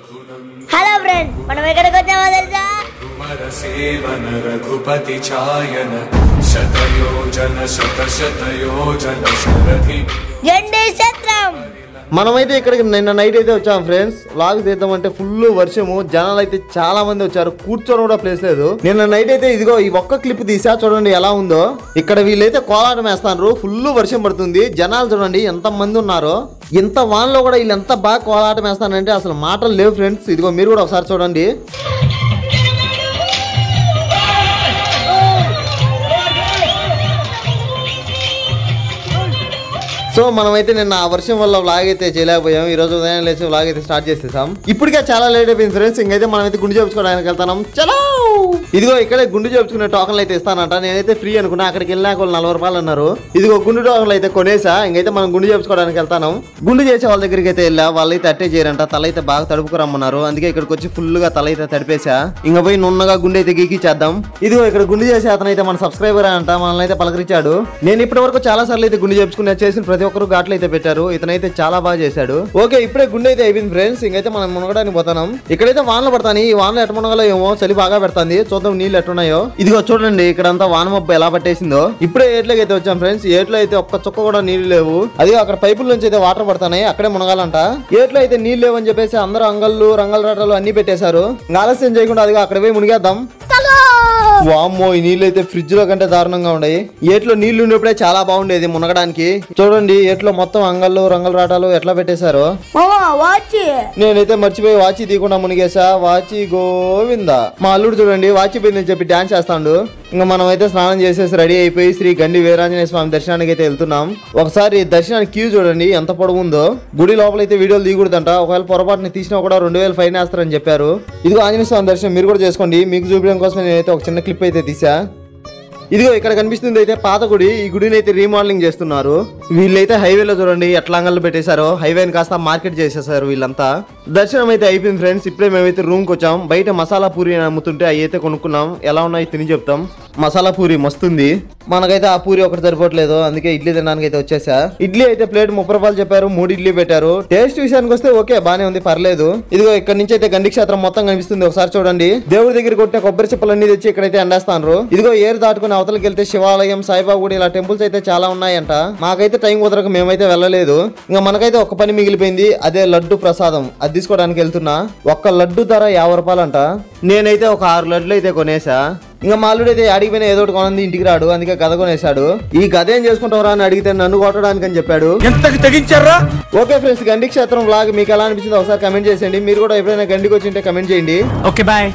Hello friend, మనం ఎక్కడికి వచ్చామో తెలుసా? రఘుపతి ఛాయన శతయోజన శతశతయోజన శరధి జెండే క్షేత్రం. మనమైతే ఇక్కడికి నిన్న నైట్ అయితే వచ్చాం ఫ్రెండ్స్. వ్లాగ్ తీద్దామంటే ఫుల్ వర్షము, జనాలు అయితే చాలా మంది వచ్చారు, కూర్చొని కూడా ప్లేస్ లేదు. నిన్న నైట్ అయితే ఇదిగో ఈ ఒక్క క్లిప్ తీసా, చూడండి ఎలా ఉందో. ఇక్కడ వీళ్ళైతే కోలాటం వేస్తారు, ఫుల్ వర్షం పడుతుంది, జనాలు చూడండి ఎంత మంది ఉన్నారో. ఇంత వాన్లో కూడా వీళ్ళు ఎంత బాగా కోలాటం వేస్తానంటే అసలు మాటలు లేవు ఫ్రెండ్స్. ఇదిగో మీరు కూడా ఒకసారి చూడండి. సో మనమైతే నిన్న ఆ వర్షం వల్ల వ్లాగ్ అయితే చేయలేకపోయాం. ఈ రోజు ఉదయం లేచి వ్లాగ్ అయితే స్టార్ట్ చేసేసాం. ఇప్పటికే చాలా లేట్ అయిపోయింది ఫ్రెండ్స్. ఇంకైతే మనమైతే గుండు చేయించుకోవడానికి వెళ్తాం. చలో, ఇదిగో ఇక్కడే గుండు చేయించుకునే టోకన్లు అయితే ఇస్తానంట. నేనైతే ఫ్రీ అనుకున్నా, అక్కడికి వెళ్ళినాక వాళ్ళు 40 రూపాయలు అన్నారు. ఇదిగో గుండు టోకన్లు అయితే కొనేసా. ఇంకైతే మనం గుండు చేయించుకోవడానికి వెళ్తాను. గుండు చేసే వాళ్ళ దగ్గరికి అయితే వెళ్ళా, వాళ్ళైతే అట్టే చేయరంట, తల అయితే బాగా తడుపుకురమ్మన్నారు. అందుకే ఇక్కడికి వచ్చి ఫుల్ గా తల అయితే తడిపేసా. ఇంకా పోయి నున్నగా గుండె అయితే గీకి చేద్దాం. ఇదిగో ఇక్కడ గుండు చేసే అతను అయితే మన సబ్స్క్రైబర్ అంట, మనల్ని అయితే పలకరించాడు. నేను ఇప్పటి వరకు చాలా సార్లు అయితే గుండు చేయించుకున్నా, చేసిన ప్రతి ఒక్కరు ఘాట్లు అయితే పెట్టారు. ఇతనైతే చాలా బాగా చేశాడు. ఓకే, ఇప్పుడే గుండె అయితే అయిపోయింది ఫ్రెండ్స్. ఇంకైతే మనం మునగడానికి పోతాం. ఇక్కడైతే వానలు పడతాయి. ఈ వానలు ఎట్ట మునగలో ఏమో, చలి బాగా పెడుతుంది. చూద్దాం నీళ్ళు ఎట్టున్నాయో. ఇదిగో చూడండి ఇక్కడంతా వాన మబ్బు ఎలా పట్టేసిందో. ఇప్పుడే ఏట్లోకి అయితే వచ్చాం ఫ్రెండ్స్. ఏట్లో అయితే ఒక్క చుక్క కూడా నీళ్లు లేవు. అది అక్కడ పైపుల నుంచి అయితే వాటర్ పడతాయి, అక్కడే మునగాలంట. ఏట్లో అయితే నీళ్లు లేవని చెప్పేసి అందరూ అంగళ్ళు రంగల రాటలు అన్ని పెట్టేశారు. ఆలస్యం చేయకుండా అదిగో అక్కడ పోయి మునిగేద్దాం. వామ్మో, ఈ నీళ్ళు అయితే ఫ్రిడ్జ్ లో కంటే దారుణంగా ఉన్నాయి. ఏట్లో నీళ్లు ఉండేప్పుడే చాలా బాగుండేది మునగడానికి. చూడండి ఏట్లో మొత్తం అంగళ్ళు రంగల రాటాలు ఎట్లా పెట్టేశారో. నేనైతే మర్చిపోయి వాచి తీయకుండా మునిగేసా. వాచి గోవిందా. మా అల్లుడు చూడండి వాచి పోయిందని చెప్పి డాన్స్ చేస్తాడు. ఇంకా మనం అయితే స్నానం చేసేసి రెడీ అయిపోయి శ్రీ గండి వీరాంజనేయ స్వామి దర్శనానికి అయితే వెళ్తున్నాం. ఒకసారి దర్శనానికి క్యూ చూడండి ఎంత పొడవుందో. గుడి లోపల అయితే వీడియోలు తీయకూడదంట, ఒకవేళ పొరపాటుని తీసినా కూడా 2000 ఫైన్ వేస్తారని చెప్పారు. ఇదిగో ఆంజనేయ స్వామి దర్శనం మీరు కూడా చేసుకోండి. మీకు చూపించడం కోసం నేనైతే ఒక చిన్న క్లిప్ అయితే తీసా. ఇదిగో ఇక్కడ కనిపిస్తుంది అయితే పాత గుడి. ఈ గుడిని అయితే రీమోడలింగ్ చేస్తున్నారు. వీళ్ళైతే హైవేలో చూడండి ఎట్లా అంగళ్ళు పెట్టేశారో. హైవేని కాస్త మార్కెట్ చేసేసారు వీళ్ళంతా. దర్శనం అయితే అయిపోయింది ఫ్రెండ్స్. ఇప్పుడే మేమైతే రూమ్కి వచ్చాం. బయట మసాలా పూరి అమ్ముతుంటే అవి అయితే కొనుక్కున్నాం. ఎలా ఉన్నాయి తిని చెప్తాం. మసాలా పూరి మస్తుంది. మనకైతే ఆ పూరి ఒకటి సరిపోవట్లేదు, అందుకే ఇడ్లీ తినడానికి అయితే వచ్చేసా. ఇడ్లీ అయితే ప్లేట్ 30 రూపాయలు చెప్పారు, 3 ఇడ్లీ పెట్టారు. టేస్ట్ విషయానికి వస్తే ఓకే, బానే ఉంది, పర్లేదు. ఇదిగో ఇక్కడ నుంచి అయితే గండి క్షేత్రం మొత్తం కనిపిస్తుంది. ఒకసారి చూడండి. దేవుడి దగ్గర కొట్టిన కొబ్బరి చిప్పలన్నీ తెచ్చి ఇక్కడైతే ఎండేస్తాను. ఇదిగో ఏరు దాటుకుని అవతలకి వెళ్తే శివాలయం, సాయిబాబా గుడి, ఇలా టెంపుల్స్ అయితే చాలా ఉన్నాయంట. మాకైతే టైం కుదరక మేమైతే వెళ్ళలేదు. ఇంకా మనకైతే ఒక పని మిగిలిపోయింది, అదే లడ్డు ప్రసాదం. అది తీసుకోవడానికి వెళ్తున్నా. ఒక్క లడ్డు ధర 50 రూపాయలు అంట. నేనైతే ఒక 6 లడ్లు అయితే కొనేసా. ఇంకా మాల్లుడు అయితే అడిగిపోయినా ఏదో ఒకటి కొనంది, ఇంటికి రాడు, అందుకే గద కొనేశాడు. ఈ గద ఏం చేసుకుంటారా అని అడిగితే నన్ను కొట్టడానికి అని చెప్పాడు. ఓకే ఫ్రెండ్స్, గండి క్షేత్రం వ్లాగ్ మీకు ఎలా అనిపించిందో ఒకసారి కమెంట్ చేసేయండి. మీరు కూడా ఎప్పుడైనా గండికి వచ్చింటే కమెంట్ చేయండి. Okay bye.